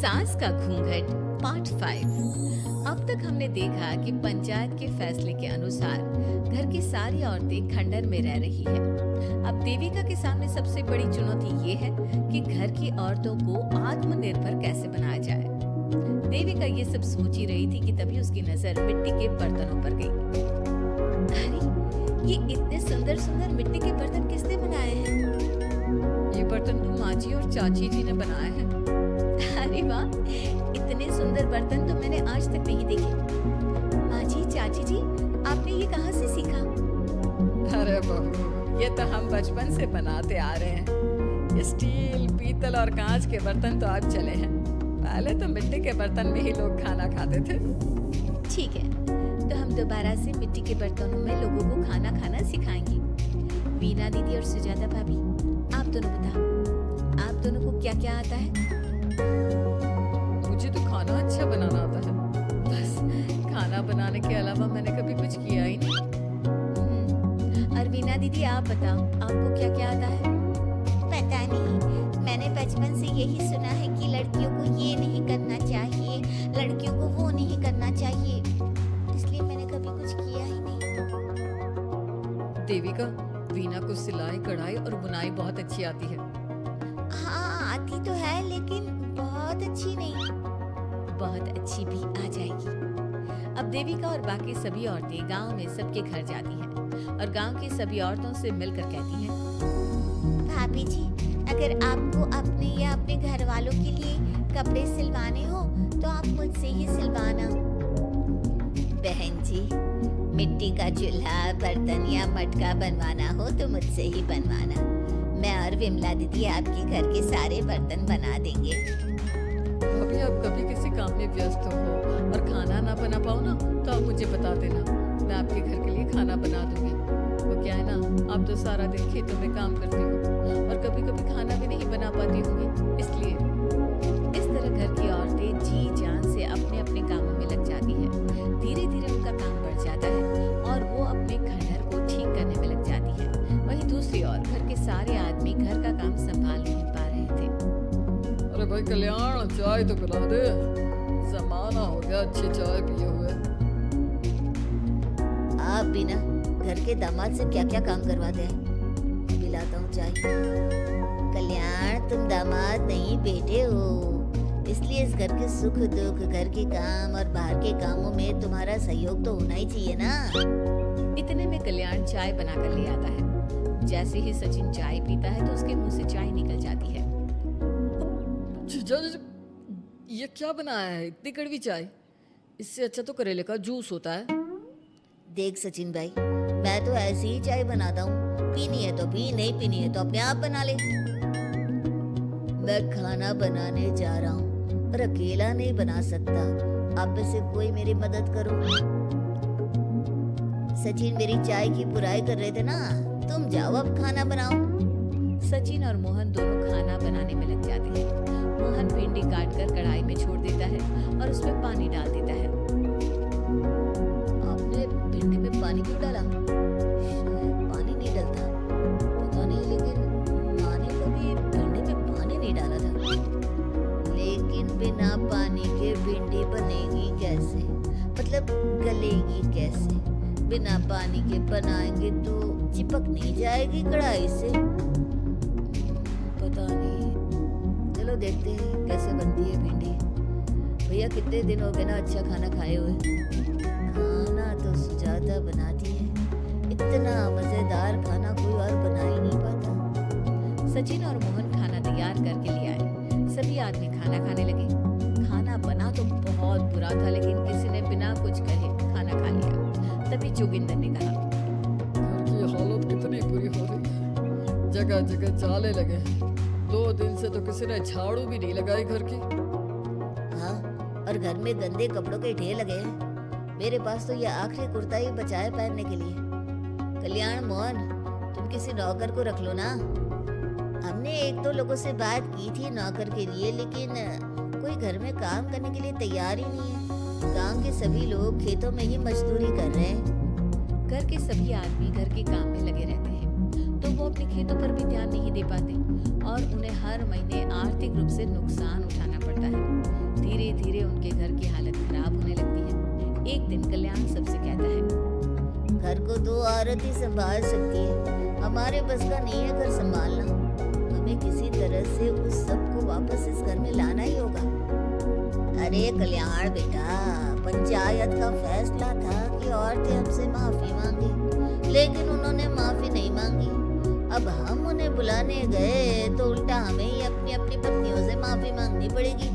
सास का घूंघट पार्ट 5। अब तक हमने देखा कि पंचायत के फैसले के अनुसार घर की सारी औरतें खंडर में रह रही है। अब देविका के सामने सबसे बड़ी चुनौती ये है कि घर की औरतों को आत्मनिर्भर कैसे बनाया जाए। देविका ये सब सोच ही रही थी कि तभी उसकी नजर मिट्टी के बर्तनों पर गई। अरे, ये इतने सुंदर सुंदर मिट्टी के बर्तन किसने बनाए हैं? ये बर्तन तो माँ जी और चाची जी ने बनाए हैं। अरे वाह, इतने सुंदर बर्तन तो मैंने आज तक नहीं देखे। माँ जी, चाची जी, आपने ये कहाँ से सीखा? अरे बहू, ये तो हम बचपन से बनाते आ रहे हैं। स्टील, पीतल और कांच के बर्तन तो आज चले हैं। पहले तो मिट्टी के बर्तन में ही लोग खाना खाते थे। ठीक है, तो हम दोबारा से मिट्टी के बर्तनों में लोगों को खाना खाना सिखाएंगे। वीना दीदी और सुजाता भाभी, आप दोनों बताओ, आप दोनों को क्या क्या आता है? मुझे तो खाना अच्छा बनाना आता है। बस खाना बनाने के अलावा मैंने कभी कुछ किया ही नहीं। और वीना दीदी, आप बताओ, आपको क्या क्या आता है? पता नहीं, मैंने बचपन से यही सुना है कि लड़कियों को ये नहीं करना चाहिए, लड़कियों को वो नहीं करना चाहिए, इसलिए मैंने कभी कुछ किया ही नहीं। देविका, वीना को सिलाई, कढ़ाई और बुनाई बहुत अच्छी आती है। हाँ, आती तो है, लेकिन बहुत अच्छी नहीं। बहुत अच्छी भी आ जाएगी। अब देविका और बाकी सभी औरतें गांव में सबके घर जाती हैं और गांव की सभी औरतों से मिलकर कहती हैं, भाभी जी, अगर आपको अपने या अपने घर वालों के लिए कपड़े सिलवाने हो तो आप मुझसे ही सिलवाना। बहन जी, मिट्टी का चूल्हा, बर्तन या मटका बनवाना हो तो मुझसे ही बनवाना। मैं और विमला दीदी आपके घर के सारे बर्तन बना देंगे। अभी आप कभी किसी काम में व्यस्त हो और खाना ना बना पाओ ना, तो आप मुझे बता देना, मैं आपके घर के लिए खाना बना दूंगी। वो क्या है ना, आप तो सारा दिन खेतों में काम करती हो और कभी कभी खाना भी नहीं बना पाती होंगी, इसलिए इस तरह घर की औरतें जी जान से अपने अपने कामों में लग जाती है। धीरे धीरे उनका काम बढ़ जाता है और वो अपने खंडहर को ठीक करने में लग जाती है। वहीं दूसरी ओर घर के सारे आदमी घर का काम संभाल नहीं पा रहे थे। अरे भाई कल्याण, चाय तो पिला दे, जमाना हो गया अच्छी चाय पिए हुए। आप भी ना घर के दामाद से क्या क्या काम करवाते हैं? पिलाता हूँ चाय। कल्याण, तुम दामाद नहीं बेटे हो, इसलिए इस घर के सुख दुख, घर के काम और बाहर के कामों में तुम्हारा सहयोग तो होना ही चाहिए ना। इतने में कल्याण चाय बनाकर ले आता है। जैसे ही सचिन चाय पीता है तो उसके मुंह से चाय निकल जाती है। जीजा जी, ये क्या बनाया है? इतनी कड़वी चाय? इससे अच्छा तो करेले का जूस होता है। देख सचिन भाई, मैं तो ऐसी ही चाय बनाता हूँ, पीनी है तो पी, नहीं पीनी है तो अपने आप बना ले। मैं खाना बनाने जा रहा हूँ पर अकेला नहीं बना सकता, आप में से कोई मेरी मदद करो। सचिन मेरी चाय की बुराई कर रहे थे ना, तुम जाओ अब खाना बनाओ। सचिन और मोहन दोनों खाना बनाने में लग जाते हैं। मोहन भिंडी काटकर कढ़ाई में छोड़ देता है और उसमें पानी डाल देता है। आपने भिंडी में पानी क्यों डाला? शायद पानी नहीं डलता, पता नहीं, लेकिन माँ ने कभी भिंडी में पानी नहीं डाला था। लेकिन बिना पानी के भिंडी बनेगी कैसे? मतलब गलेगी कैसे? बिना पानी के बनाएंगे तो चिपक नहीं जाएगी कढ़ाई से? पता नहीं, चलो देखते हैं कैसे बनती है भिंडी। भैया, कितने दिन हो गए ना अच्छा खाना खाए हुए। खाना तो सुजाता बनाती है, इतना मजेदार खाना कोई और बना ही नहीं पाता। सचिन और मोहन खाना तैयार करके ले आए। सभी आदमी खाना खाने लगे। खाना बना तो बहुत बुरा था, लेकिन किसी ने बिना कुछ कहे खाना खा लिया। तभी जोगिंदर ने कहा, घर की हालत कितनी बुरी हो रही है, जगह जगह जाले लगे हैं। 2 दिन से तो किसी ने झाड़ू भी नहीं लगाई घर की। हाँ, और घर में गंदे कपड़ों के ढेर लगे हैं। मेरे पास तो ये आखिरी कुर्ता ही बचा है पहनने के लिए। कल्याण, मोहन, तुम किसी नौकर को रख लो ना। हमने 1-2 लोगों से बात की थी नौकर के लिए, लेकिन कोई घर में काम करने के लिए तैयार ही नहीं है। गांव के सभी लोग खेतों में ही मजदूरी कर रहे हैं। घर के सभी आदमी घर के काम में लगे रहते हैं। तो वो अपने खेतों पर भी ध्यान नहीं दे पाते और उन्हें हर महीने आर्थिक रूप से नुकसान उठाना पड़ता है। धीरे धीरे उनके घर की हालत खराब होने लगती है। एक दिन कल्याण सबसे कहता है, घर को 2 औरत ही संभाल सकती है, हमारे बस का नहीं है घर संभालना। हमें किसी तरह से उस सब को वापस इस घर में लाना ही होगा। अरे कल्याण बेटा, पंचायत का फैसला था कि औरतें हमसे माफी मांगे, लेकिन उन्होंने माफी नहीं मांगी। अब हम उन्हें बुलाने गए तो उल्टा हमें ही अपनी अपनी पत्नियों से माफी मांगनी पड़ेगी।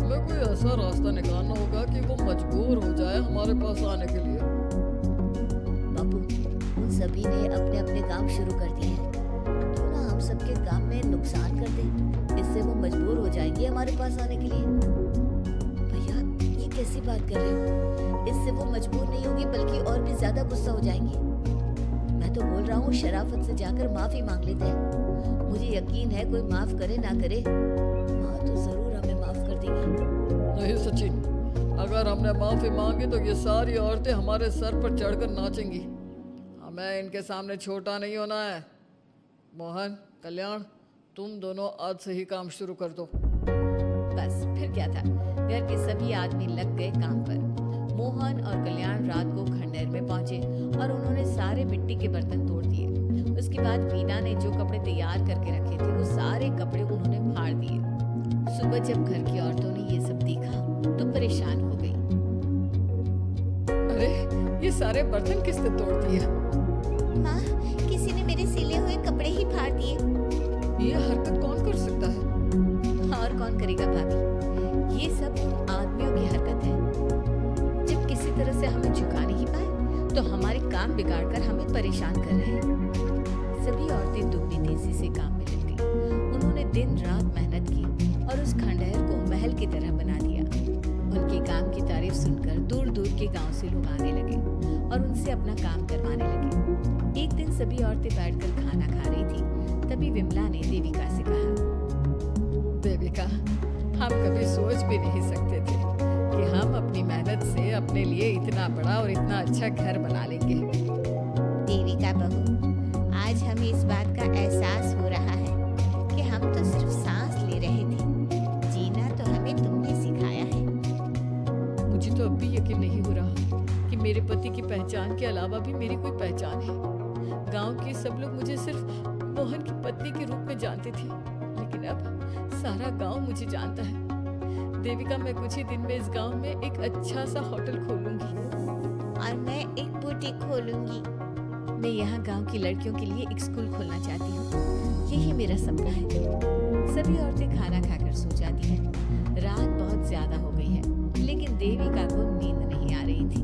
हमें कोई ऐसा रास्ता निकालना होगा कि वो मजबूर हो जाए हमारे पास आने के लिए। बापू, उन सभी ने अपने अपने काम शुरू कर दिए हैं, क्यों ना हम सबके काम में नुकसान कर दें, इससे वो मजबूर हो जाएंगे हमारे पास आने के लिए। भैया, ये कैसी बात कर रहे हो? इससे वो मजबूर नहीं होगी बल्कि और भी ज्यादा गुस्सा हो जाएंगी। मैं तो बोल रहा हूँ शराफत से जाकर माफी मांग लेते हैं। मुझे यकीन है कोई माफ करे ना करे, माँ तो जरूर हमें माफ कर देगी। नहीं सचिन, अगर हमने माफी मांगी तो ये सारी औरतें हमारे सर पर चढ़कर नाचेंगी। हमें इनके सामने छोटा नहीं होना है। मोहन, कल्याण, तुम दोनों आज से ही काम शुरू कर दो। बस फिर क्या था, घर के सभी आदमी लग गए काम पर। मोहन और कल्याण रात को खंडहर में पहुंचे और उन्होंने सारे मिट्टी के बर्तन तोड़ दिए। उसके बाद वीना ने जो कपड़े तैयार करके रखे थे वो सारे कपड़े उन्होंने फाड़ दिए। सुबह जब घर की औरतों ने ये सब देखा तो परेशान हो गई। अरे, ये सारे बर्तन किसने तोड़ दिए? माँ, किसी ने मेरे सिले हुए कपड़े ही फाड़ दिए। ये हरकत कौन कर सकता है? और कौन करेगा भाभी, ये सब उन आदमियों की हरकत है। जब किसी तरह से हमें झुका नहीं पाए तो हमारे काम बिगाड़ कर हमें परेशान कर रहे हैं। सभी औरतें दुगनी तेजी से काम में लग गई। उन्होंने दिन रात मेहनत की और उस खंडहर को महल की तरह बना दिया। उनके काम की तारीफ सुनकर दूर दूर के गांव से लोग आने लगे और उनसे अपना काम करवाने लगे। एक दिन सभी औरतें बैठकर खाना खा रही थी। तभी विमला ने देविका से कहा, देविका, हम कभी सोच भी नहीं सकते थे कि हम अपनी मेहनत से अपने लिए इतना बड़ा और इतना अच्छा घर बना लेंगे। देविका बहू, आज हमें इस बात का एहसास हो रहा है कि हम तो सिर्फ सांस ले रहे थे, जीना तो हमें तुमने सिखाया है। मुझे तो अब भी यकीन नहीं हो रहा कि मेरे पति की पहचान के अलावा भी मेरी कोई पहचान है। गांव के सब लोग मुझे सिर्फ मोहन की पत्नी के रूप में जानते थे, लेकिन अब सारा गांव मुझे जानता है। देविका, मैं कुछ ही दिन में इस गांव में एक अच्छा सा होटल खोलूंगी और मैं एक बुटीक खोलूंगी। मैं यहाँ गांव की लड़कियों के लिए एक स्कूल खोलना चाहती हूँ। यही मेरा सपना है। सभी औरतें खाना खाकर सो जाती हैं। रात बहुत ज्यादा हो गई है, लेकिन देविका को नींद नहीं आ रही थी।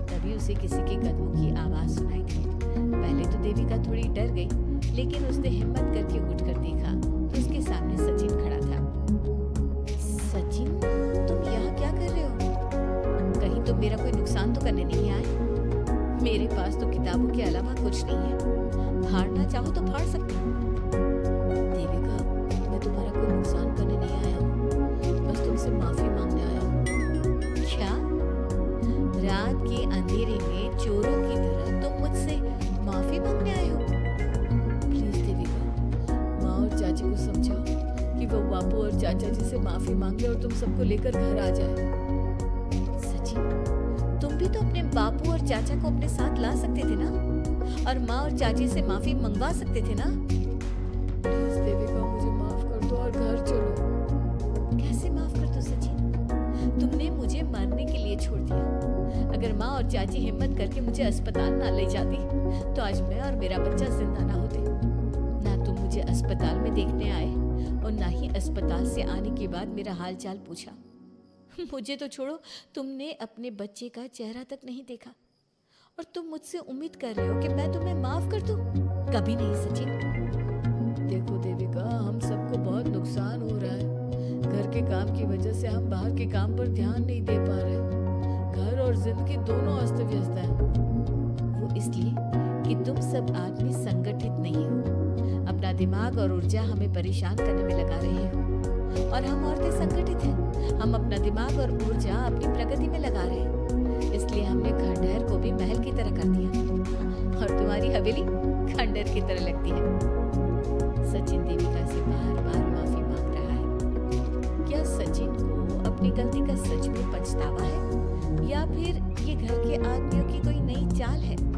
तभी उसे किसी के कदमों की आवाज सुनाई दी। पहले तो देविका थोड़ी डर गई, लेकिन उसने हिम्मत करके उठकर देखा तो उसके सामने सचिन खड़ा था। सचिन, तुम यहाँ क्या कर रहे हो? कहीं तुम मेरा कोई नुकसान तो करने नहीं आए? मेरे पास तो किताबों के अलावा कुछ नहीं है। फाड़ना चाहो तो फाड़ सकती हूँ। देविका, मैं तुम्हारा कोई नुकसान करने नहीं आया हूँ, बस तुमसे माफी मांगने आया हूँ। क्या? रात के अंधेरे में चोरों की तरह तुम मुझसे माफी मांगने आए हो? प्लीज देविका, माँ और चाची को समझाओ कि वो बापू और चाचा जी से माफी मांगे और तुम सबको लेकर घर आ जाए। सचिन, तुम भी तो अपने बापू और चाचा को अपने साथ ला सकते थे ना, और माँ और चाची से माफी मंगवा सकते थे ना। प्लीज देविका, मुझे माफ कर दो और घर चलो। कैसे माफ कर दो सचिन? तुमने मुझे मरने के लिए छोड़ दिया। अगर माँ और चाची हिम्मत करके मुझे अस्पताल ना ले जाती तो आज मैं और मेरा बच्चा जिंदा ना होते। ना तुम मुझे अस्पताल में देखने आए और ना ही अस्पताल से आने के बाद मेरा हाल चाल पूछा। मुझे तो छोड़ो, तुमने अपने बच्चे का चेहरा तक नहीं देखा और तुम मुझसे उम्मीद कर रहे हो कि मैं तुम्हें माफ कर दूं? कभी नहीं सचिन। देखो देविका, हम सबको बहुत नुकसान हो रहा है। घर के काम की वजह से हम बाहर के काम पर ध्यान नहीं दे पा रहे। घर और जिंदगी दोनों अस्त व्यस्त है। वो इसलिए कि तुम सब आदमी संगठित नहीं हो। अपना दिमाग और ऊर्जा हमें परेशान करने में लगा रहे हो, और हम औरतें संगठित हैं। हम अपना दिमाग और ऊर्जा अपनी प्रगति में लगा रहे हैं। इसलिए हमने खंडहर को भी महल की तरह कर दिया और तुम्हारी हवेली खंडर की तरह लगती है। सचिन देविका से बार-बार माफी मांग रहा है। क्या सचिन को अपनी गलती का सच में पछतावा है या फिर ये घर के आदमियों की कोई नई चाल है?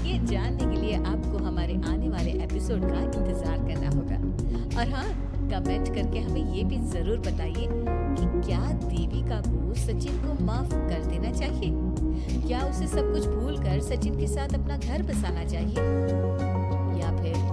ये जानने के लिए आपको हमारे आने वाले एपिसोड का इंतजार करना होगा। और हाँ, कमेंट करके हमें ये भी जरूर बताइए कि क्या देविका को सचिन को माफ कर देना चाहिए? क्या उसे सब कुछ भूलकर सचिन के साथ अपना घर बसाना चाहिए? या फिर